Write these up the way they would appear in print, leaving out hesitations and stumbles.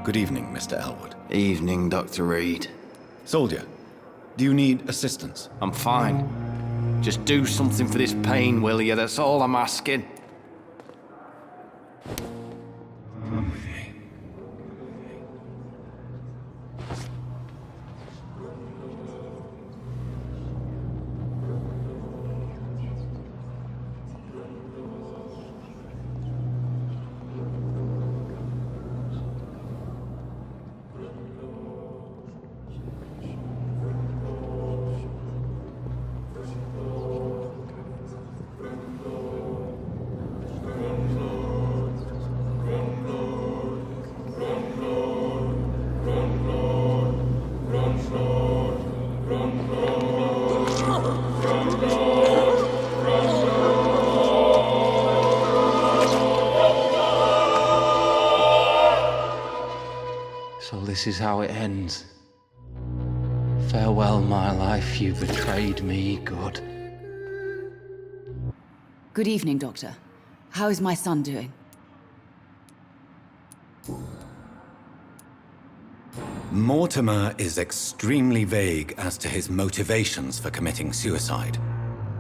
Good evening, Mr. Elwood. Evening, Dr. Reed. Soldier, do you need assistance? I'm fine. Just do something for this pain, will you? That's all I'm asking. So this is how it ends. Farewell, my life, you betrayed me, good. Good evening, Doctor. How is my son doing? Mortimer is extremely vague as to his motivations for committing suicide.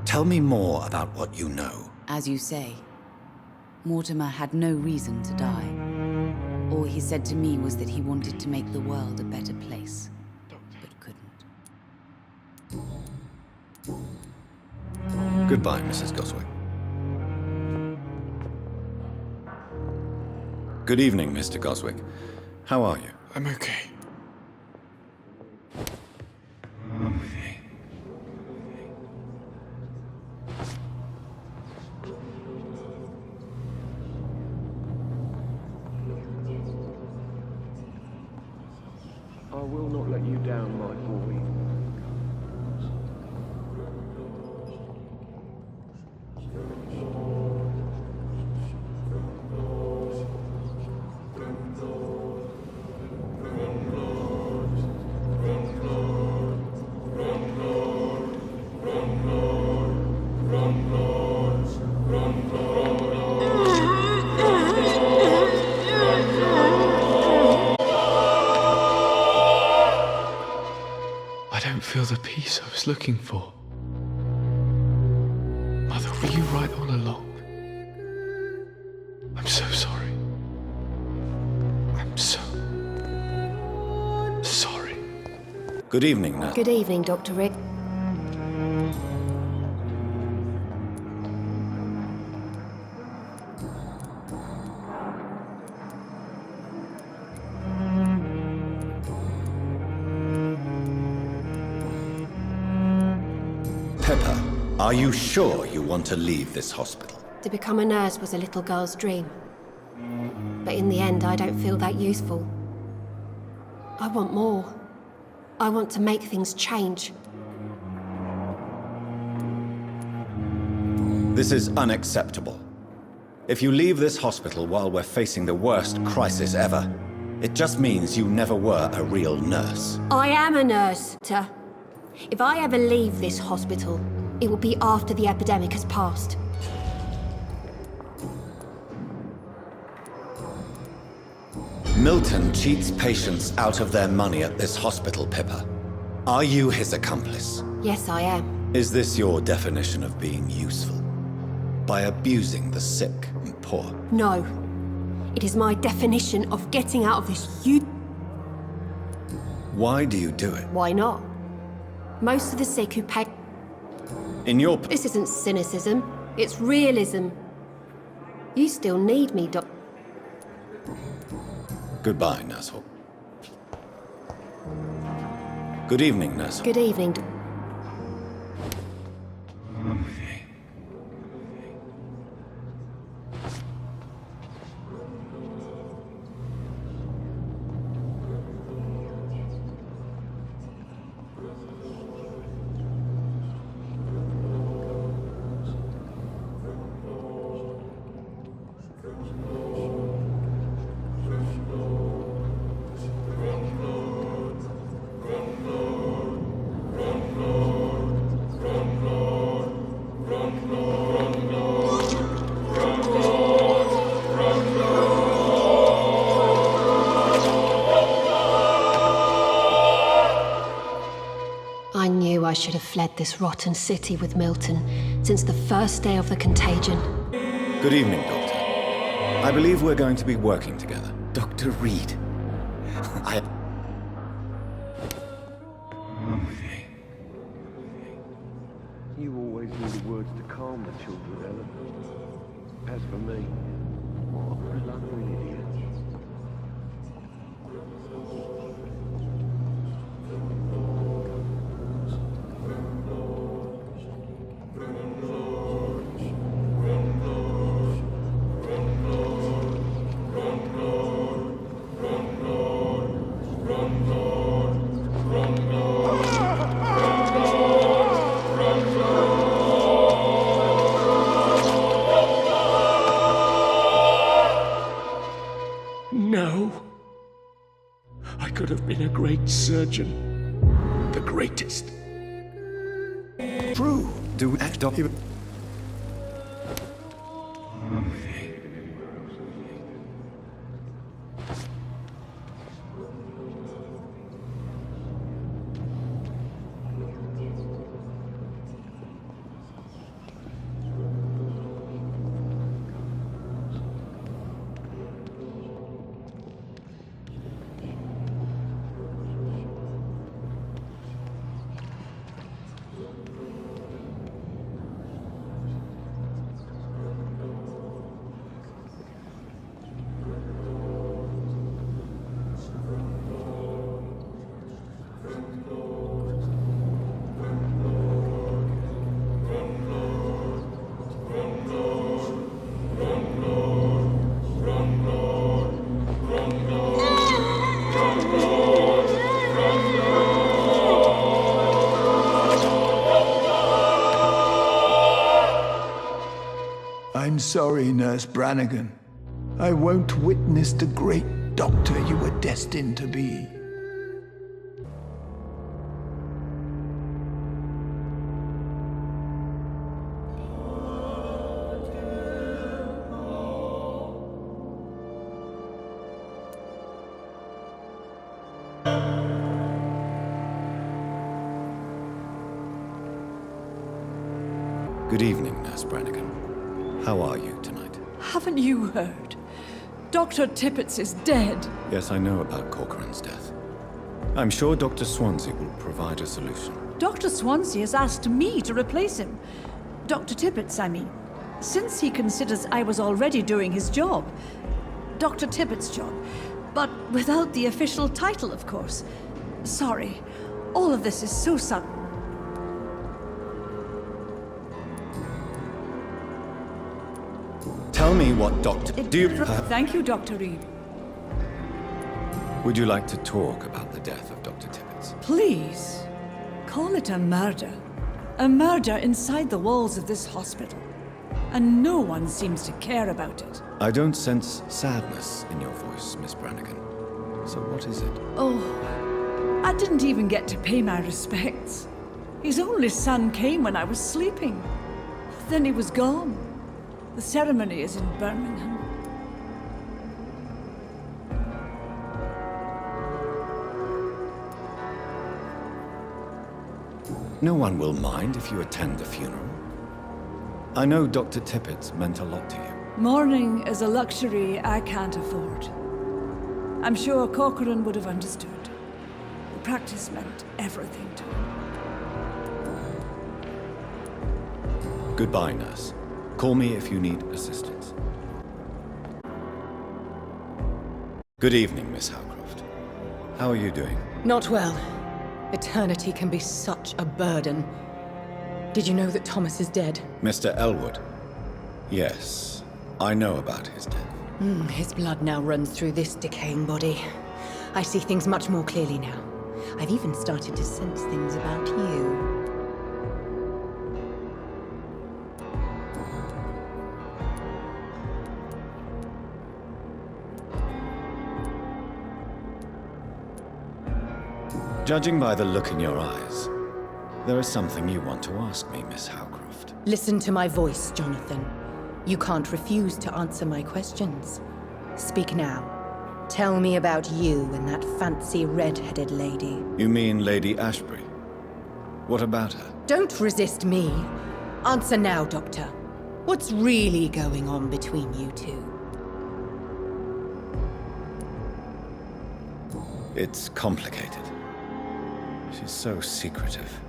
Tell me more about what you know. As you say, Mortimer had no reason to die. All he said to me was that he wanted to make the world a better place, but couldn't. Goodbye, Mrs. Goswick. Good evening, Mr. Goswick. How are you? I'm okay. I will not let you down, my boy. I don't feel the peace I was looking for. Mother, were you right all along? I'm so sorry. I'm so sorry. Good evening, Nurse. Good evening, Dr. Rick. Pepper, are you sure you want to leave this hospital? To become a nurse was a little girl's dream. But in the end, I don't feel that useful. I want more. I want to make things change. This is unacceptable. If you leave this hospital while we're facing the worst crisis ever, it just means you never were a real nurse. I am a nurse, sir. If I ever leave this hospital, it will be after the epidemic has passed. Milton cheats patients out of their money at this hospital, Pippa. Are you his accomplice? Yes, I am. Is this your definition of being useful? By abusing the sick and poor? No. It is my definition of getting out of this Why do you do it? Why not? Most of the sick who pay... In your... This isn't cynicism. It's realism. You still need me, Doc... Goodbye, Nurse Hawk. Good evening, Nurse Hawk. Good evening, I should have fled this rotten city with Milton since the first day of the contagion. Good evening, Doctor. I believe we're going to be working together. Dr. Reed. You always knew the words to calm the children, Ellen. As for me, what a blundering idiot. No. I could have been a great surgeon. The greatest. True. Do Doctor... I'm sorry, Nurse Brannigan. I won't witness the great doctor you were destined to be. Good evening, Nurse Brannigan. How are you tonight? Haven't you heard? Dr. Tippett is dead. Yes, I know about Corcoran's death. I'm sure Dr. Swansea will provide a solution. Dr. Swansea has asked me to replace him. Dr. Tippett, I mean. Since he considers I was already doing his job. Dr. Tippett's job. But without the official title, of course. Sorry. All of this is so sudden. Tell me what Dr. Thank you, Dr. Reed. Would you like to talk about the death of Dr. Tippett? Please. Call it a murder. A murder inside the walls of this hospital. And no one seems to care about it. I don't sense sadness in your voice, Miss Brannigan. So what is it? Oh, I didn't even get to pay my respects. His only son came when I was sleeping. Then he was gone. The ceremony is in Birmingham. No one will mind if you attend the funeral. I know Dr. Tippett meant a lot to you. Mourning is a luxury I can't afford. I'm sure Corcoran would have understood. The practice meant everything to him. Goodbye, nurse. Call me if you need assistance. Good evening, Miss Howcroft. How are you doing? Not well. Eternity can be such a burden. Did you know that Thomas is dead? Mr. Elwood? Yes, I know about his death. His blood now runs through this decaying body. I see things much more clearly now. I've even started to sense things about you. Judging by the look in your eyes, there is something you want to ask me, Miss Howcroft. Listen to my voice, Jonathan. You can't refuse to answer my questions. Speak now. Tell me about you and that fancy red-headed lady. You mean Lady Ashbury? What about her? Don't resist me. Answer now, Doctor. What's really going on between you two? It's complicated. She's so secretive.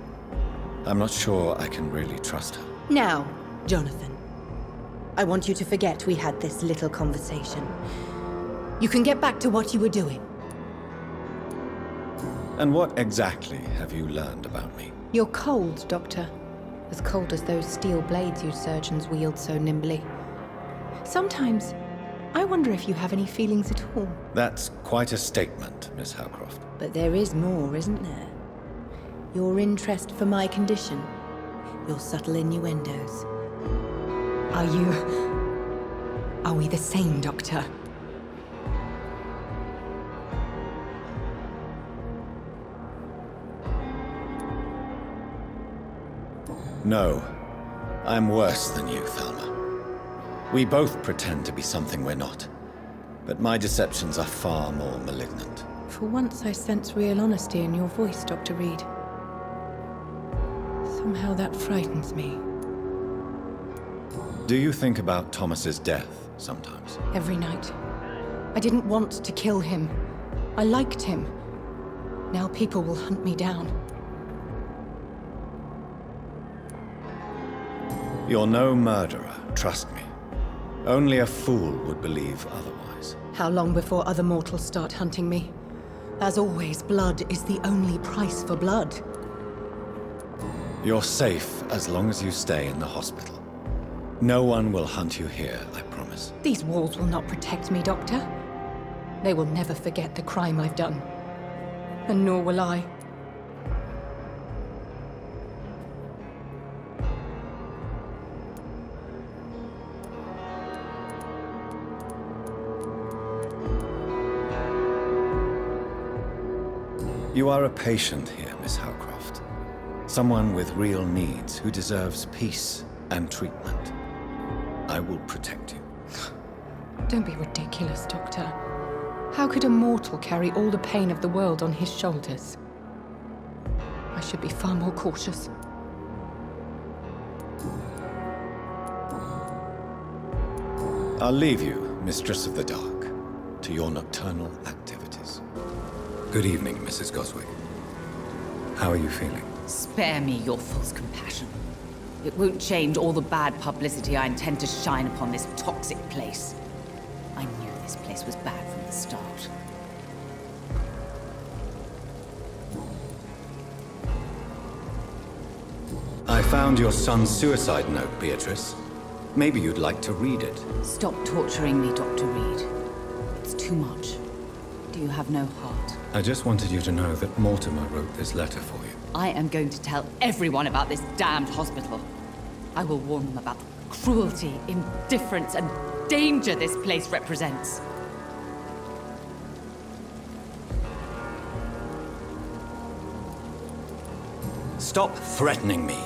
I'm not sure I can really trust her. Now, Jonathan, I want you to forget we had this little conversation. You can get back to what you were doing. And what exactly have you learned about me? You're cold, Doctor. As cold as those steel blades you surgeons wield so nimbly. Sometimes, I wonder if you have any feelings at all. That's quite a statement, Miss Howcroft. But there is more, isn't there? Your interest for my condition. Your subtle innuendos. Are we the same, Doctor? No. I'm worse than you, Thelma. We both pretend to be something we're not. But my deceptions are far more malignant. For once I sense real honesty in your voice, Dr. Reed. Somehow that frightens me. Do you think about Thomas's death sometimes? Every night. I didn't want to kill him. I liked him. Now people will hunt me down. You're no murderer, trust me. Only a fool would believe otherwise. How long before other mortals start hunting me? As always, blood is the only price for blood. You're safe as long as you stay in the hospital. No one will hunt you here, I promise. These walls will not protect me, Doctor. They will never forget the crime I've done. And nor will I. You are a patient here, Miss Howcroft. Someone with real needs who deserves peace and treatment. I will protect you. Don't be ridiculous, Doctor. How could a mortal carry all the pain of the world on his shoulders? I should be far more cautious. I'll leave you, Mistress of the Dark, to your nocturnal activities. Good evening, Mrs. Goswick. How are you feeling? Spare me your false compassion. It won't change all the bad publicity I intend to shine upon this toxic place. I knew this place was bad from the start. I found your son's suicide note, Beatrice. Maybe you'd like to read it. Stop torturing me, Dr. Reed. It's too much. Do you have no heart? I just wanted you to know that Mortimer wrote this letter for you. I am going to tell everyone about this damned hospital. I will warn them about the cruelty, indifference, and danger this place represents. Stop threatening me.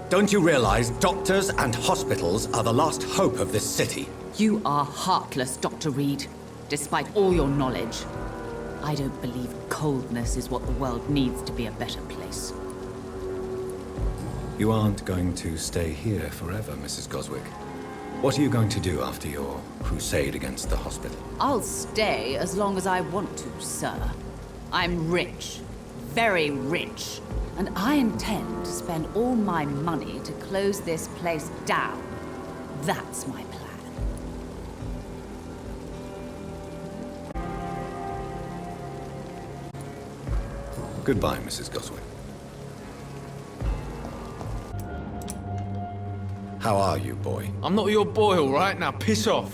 Don't you realize doctors and hospitals are the last hope of this city? You are heartless, Dr. Reed, despite all your knowledge. I don't believe coldness is what the world needs to be a better place. You aren't going to stay here forever, Mrs. Goswick. What are you going to do after your crusade against the hospital? I'll stay as long as I want to, sir. I'm rich. Very rich. And I intend to spend all my money to close this place down. That's my plan. Goodbye, Mrs. Goswick. How are you, boy? I'm not your boy, all right? Now piss off.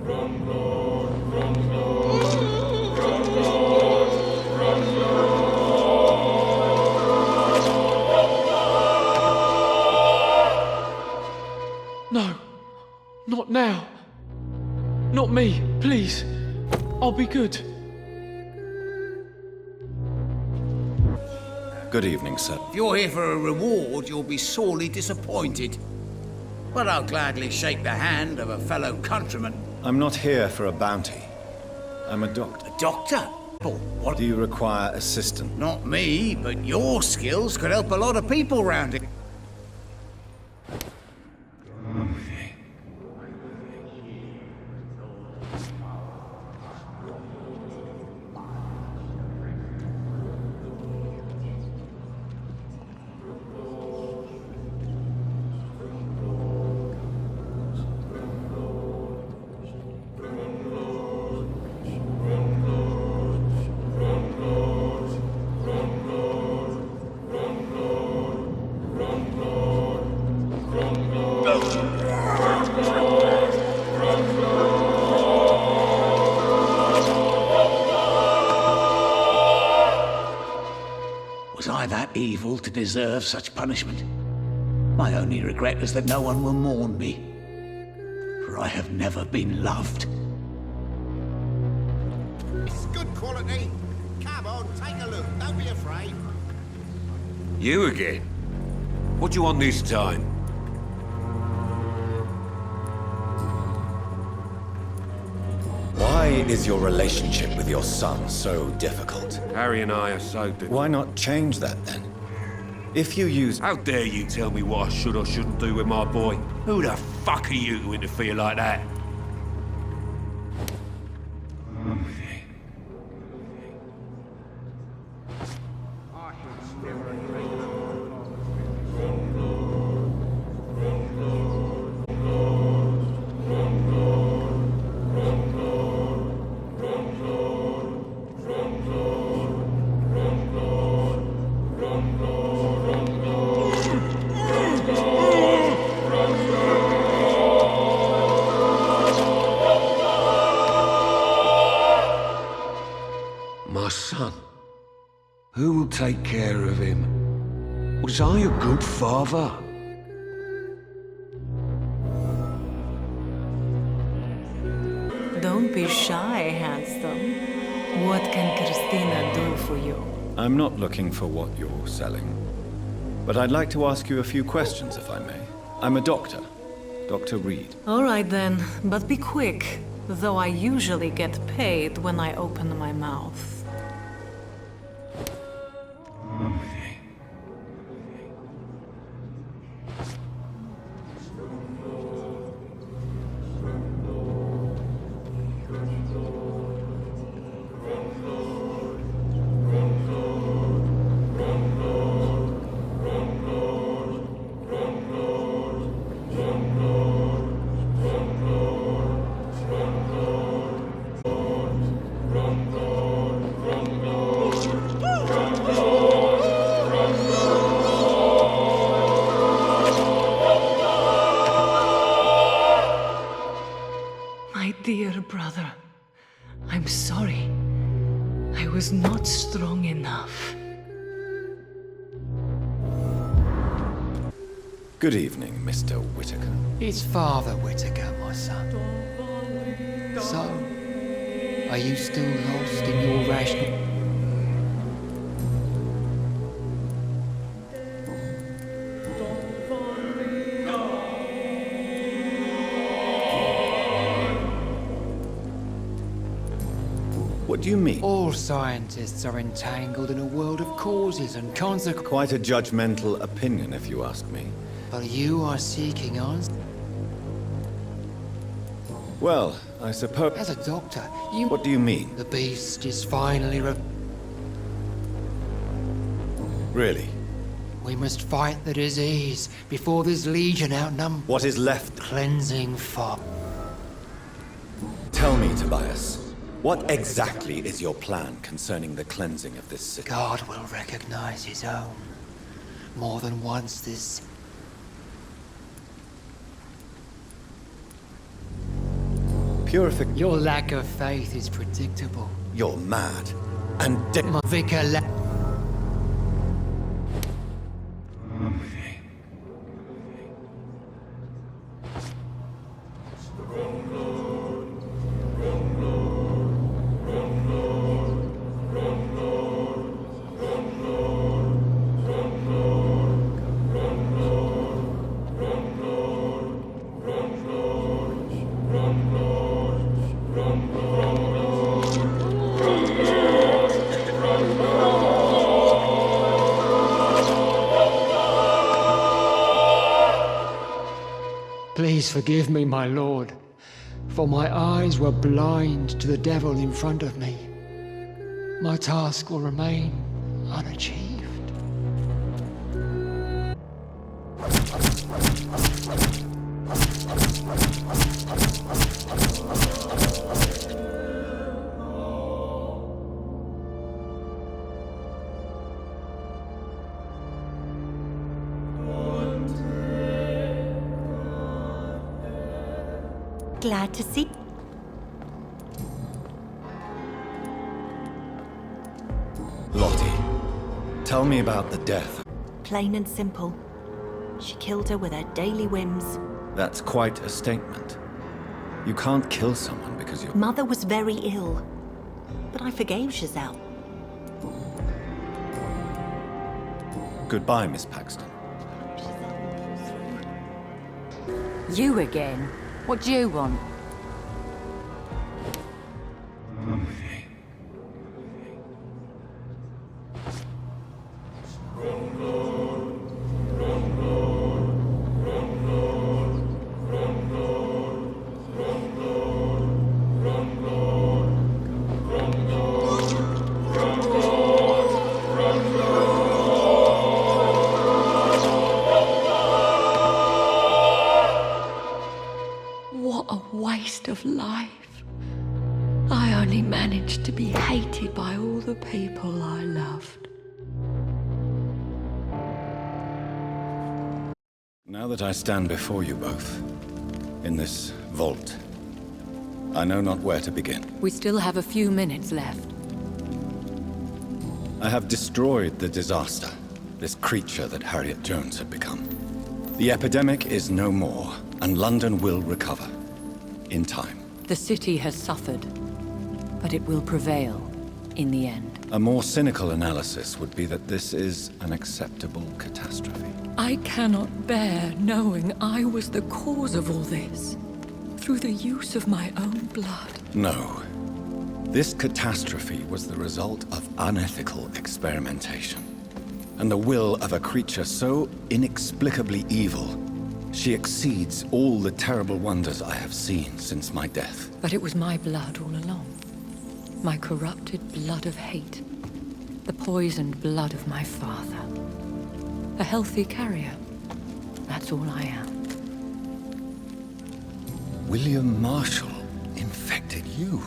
Run, Lord. I'll be good. Good evening, sir. If you're here for a reward, you'll be sorely disappointed. But I'll gladly shake the hand of a fellow countryman. I'm not here for a bounty. I'm a doctor. A doctor? Oh, what? Do you require assistance? Not me, but your skills could help a lot of people round here. Was I that evil to deserve such punishment? My only regret is that no one will mourn me, for I have never been loved. It's good quality. Come on, take a look. Don't be afraid. You again? What do you want this time? Why is your relationship with your son so difficult? Harry and I are so different. Why not change that then? If you use... How dare you tell me what I should or shouldn't do with my boy? Who the fuck are you to interfere like that? My son? Who will take care of him? Was I a good father? Don't be shy, handsome. What can Christina do for you? I'm not looking for what you're selling. But I'd like to ask you a few questions, if I may. I'm a doctor. Dr. Reed. All right then, but be quick. Though I usually get paid when I open my mouth. My dear brother, I'm sorry. I was not strong enough. Good evening, Mr. Whitaker. It's Father Whitaker, my son. So, are you still lost in your rational... What do you mean? All scientists are entangled in a world of causes and consequences. Quite a judgmental opinion, if you ask me. But you are seeking answers. Well, I suppose... As a doctor, you... What do you mean? The beast is finally Really? We must fight the disease before this legion outnumber... What is left? Cleansing fire. Tell me, Tobias. What exactly is your plan concerning the cleansing of this city? God will recognize his own. More than once this... Purific... Your lack of faith is predictable. You're mad. And... My vicar Please forgive me, my lord, for my eyes were blind to the devil in front of me. My task will remain unachieved. Glad to see. Lottie, tell me about the death. Plain and simple. She killed her with her daily whims. That's quite a statement. You can't kill someone because your Mother was very ill, but I forgave Giselle. Goodbye, Miss Paxton. You again? What do you want? What a waste of life. I only managed to be hated by all the people I loved. Now that I stand before you both, in this vault, I know not where to begin. We still have a few minutes left. I have destroyed the disaster, this creature that Harriet Jones had become. The epidemic is no more, and London will recover. In time. The city has suffered, but it will prevail in the end. A more cynical analysis would be that this is an acceptable catastrophe. I cannot bear knowing I was the cause of all this, through the use of my own blood. No. This catastrophe was the result of unethical experimentation, and the will of a creature so inexplicably evil, she exceeds all the terrible wonders I have seen since my death. But it was my blood all along. My corrupted blood of hate. The poisoned blood of my father. A healthy carrier. That's all I am. William Marshall infected you.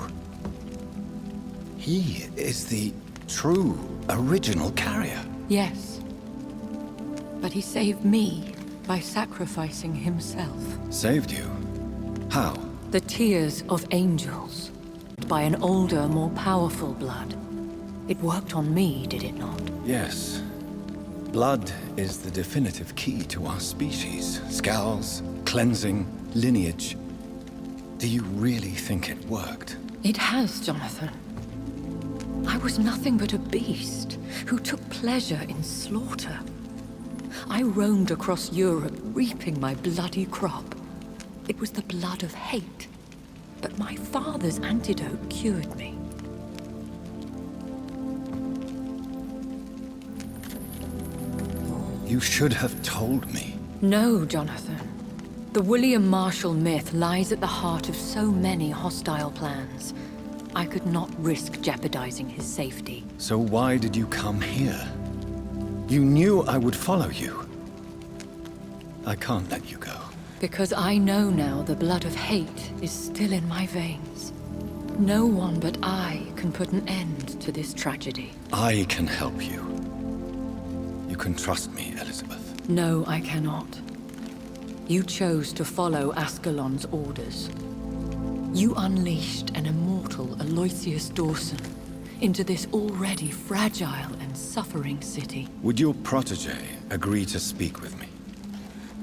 He is the true, original carrier. Yes. But he saved me by sacrificing himself. Saved you? How? The tears of angels. By an older, more powerful blood. It worked on me, did it not? Yes. Blood is the definitive key to our species. Scowls, cleansing, lineage. Do you really think it worked? It has, Jonathan. I was nothing but a beast who took pleasure in slaughter. I roamed across Europe, reaping my bloody crop. It was the blood of hate. But my father's antidote cured me. You should have told me. No, Jonathan. The William Marshall myth lies at the heart of so many hostile plans. I could not risk jeopardizing his safety. So why did you come here? You knew I would follow you. I can't let you go. Because I know now the blood of hate is still in my veins. No one but I can put an end to this tragedy. I can help you. You can trust me, Elizabeth. No, I cannot. You chose to follow Ascalon's orders. You unleashed an immortal Aloysius Dawson into this already fragile and suffering city. Would your protege agree to speak with me?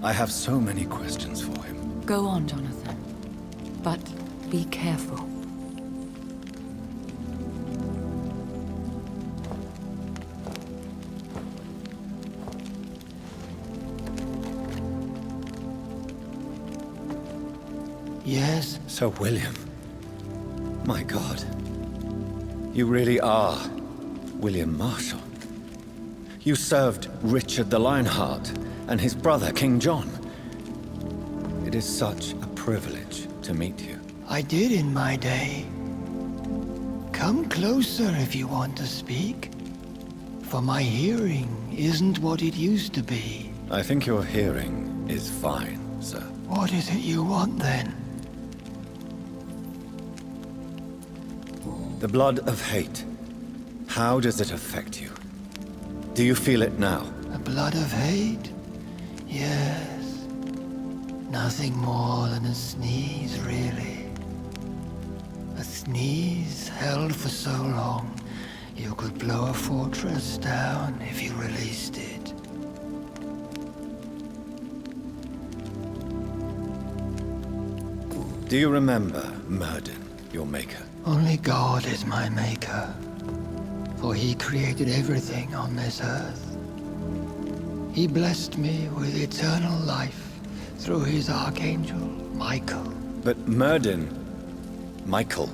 I have so many questions for him. Go on, Jonathan. But be careful. Yes? Sir William. My God. You really are William Marshall. You served Richard the Lionheart and his brother, King John. It is such a privilege to meet you. I did in my day. Come closer if you want to speak. For my hearing isn't what it used to be. I think your hearing is fine, sir. What is it you want then? The blood of hate. How does it affect you? Do you feel it now? The blood of hate? Yes. Nothing more than a sneeze, really. A sneeze held for so long, you could blow a fortress down if you released it. Do you remember Murden, your maker? Only God is my maker, for he created everything on this earth. He blessed me with eternal life through his archangel, Michael. But Murden, Michael,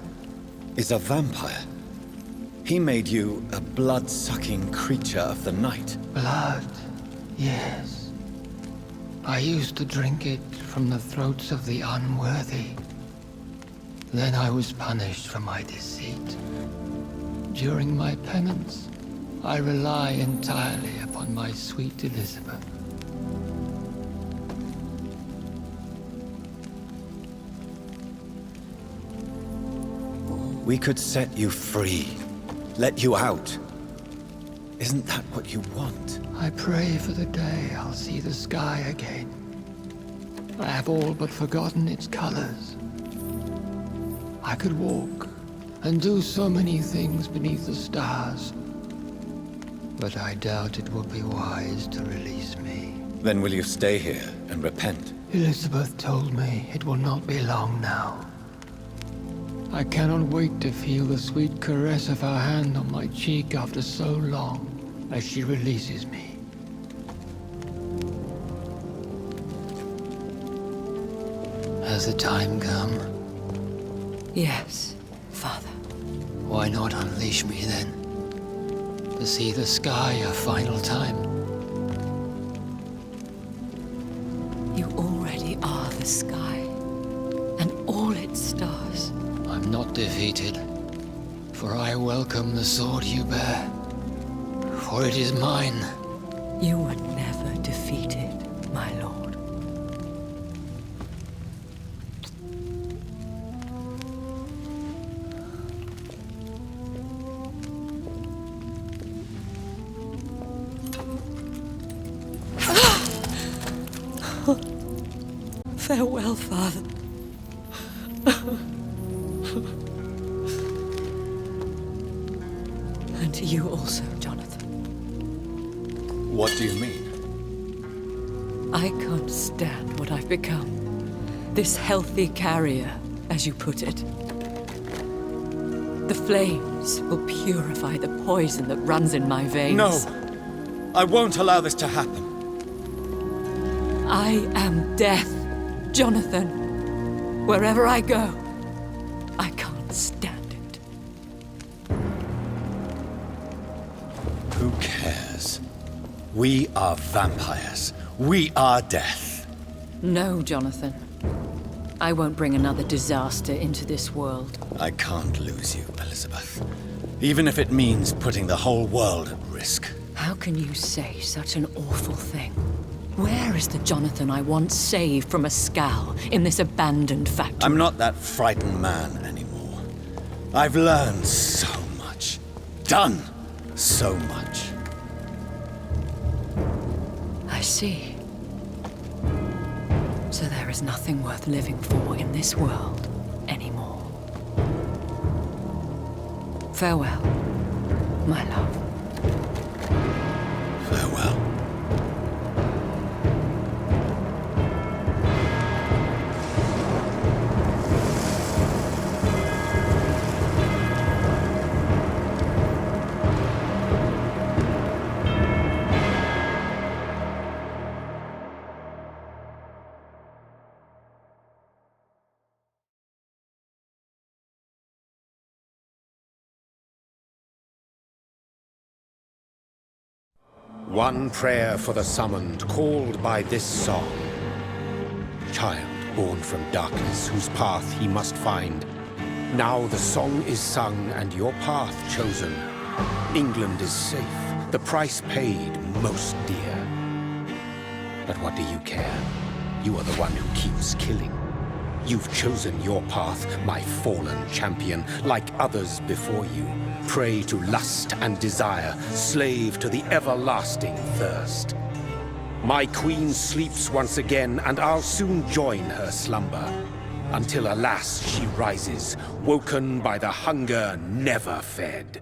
is a vampire. He made you a blood-sucking creature of the night. Blood, yes. I used to drink it from the throats of the unworthy. Then I was punished for my deceit. During my penance, I rely entirely upon my sweet Elizabeth. We could set you free, let you out. Isn't that what you want? I pray for the day I'll see the sky again. I have all but forgotten its colors. I could walk and do so many things beneath the stars. But I doubt it would be wise to release me. Then will you stay here and repent? Elizabeth told me it will not be long now. I cannot wait to feel the sweet caress of her hand on my cheek after so long, as she releases me. Has the time come? Yes, Father. Why not unleash me then? To see the sky a final time. You already are the sky, and all its stars. I'm not defeated, for I welcome the sword you bear, for it is mine. You were never defeated, my lord. Farewell, Father. And to you also, Jonathan. What do you mean? I can't stand what I've become. This healthy carrier, as you put it. The flames will purify the poison that runs in my veins. No! I won't allow this to happen. I am death, Jonathan. Wherever I go, I can't stand it. Who cares? We are vampires. We are death. No, Jonathan. I won't bring another disaster into this world. I can't lose you, Elizabeth. Even if it means putting the whole world at risk. How can you say such an awful thing? Where is the Jonathan I once saved from a scowl in this abandoned factory? I'm not that frightened man anymore. I've learned so much. Done so much. I see. So there is nothing worth living for in this world anymore. Farewell, my love. Farewell. One prayer for the summoned, called by this song. Child, born from darkness, whose path he must find. Now the song is sung and your path chosen. England is safe, the price paid most dear. But what do you care? You are the one who keeps killing. You've chosen your path, my fallen champion, like others before you. Prey to lust and desire, slave to the everlasting thirst. My queen sleeps once again, and I'll soon join her slumber. Until alas, she rises, woken by the hunger never fed.